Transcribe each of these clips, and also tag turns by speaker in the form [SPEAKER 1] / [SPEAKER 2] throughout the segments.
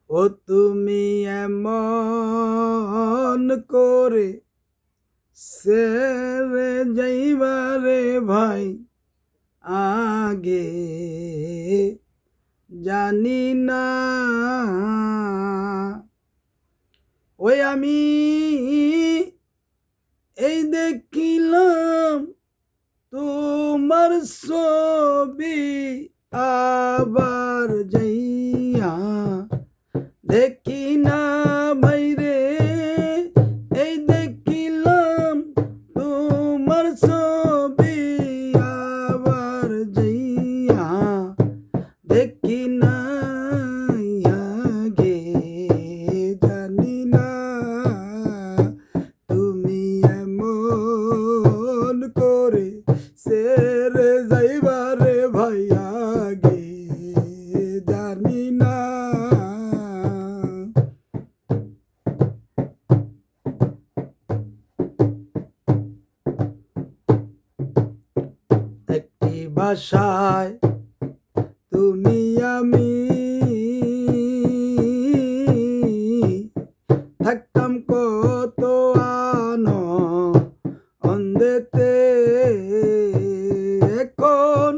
[SPEAKER 1] ও তুমি এমন করে ছেড়ে যাইবারে ভাই আগে জানি না। ওই আমি এই দেখিলাম তোমার ছবি, আবার যাইয়া দেখি না ভাইরে। এই দেখিলাম তোমার ছবি, আবার যাইয়া দেখি না আগে জানি না। তুমি এমন করে ছেড়ে যাইবারে ভাই আগে জানি না। একটি বাসায় তুমি আমি থাকতাম কত আনন্দেতে। এখন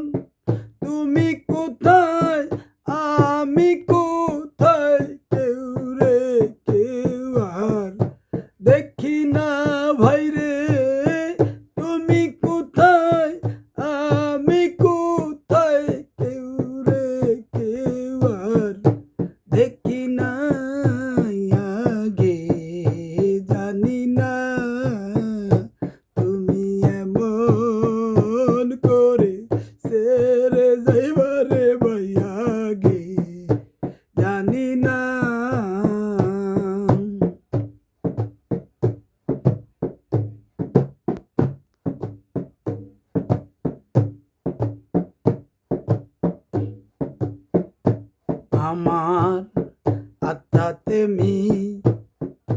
[SPEAKER 1] তুমি কোথায় আমি কোথায়, কেউ রে কেউ আর দেখি না ভাইরে। তুমি কোথায় আমি কোথায়, কেউ রে কেউ আর দেখি না আগে জানি না। তুমি এমন করে ছেড়ে যাইবারে ভাই আগে জানি না। আমার আত্মাতে মিশাইয়া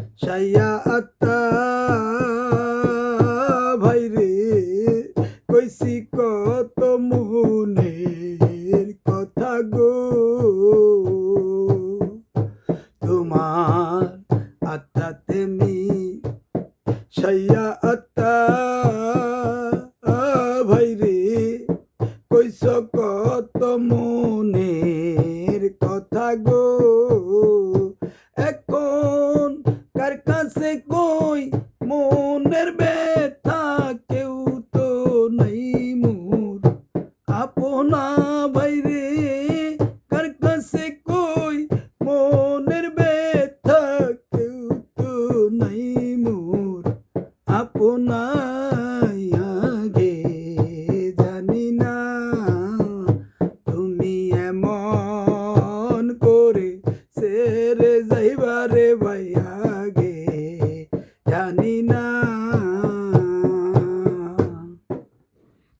[SPEAKER 1] আত্মা ভাইরে কইছি কত মনের কথা গো। তোমার আত্মাতে মিশাইয়া আত্মা ভাইরে কইছ কত মনের কথা গো। এখন কার কাছে কই মনের ব্যথা, কেউ তো নাই মোর আপনা ভাইরে। কার কাছে কই মনের ব্যথা, কেউ তো নাই মোর আপনা।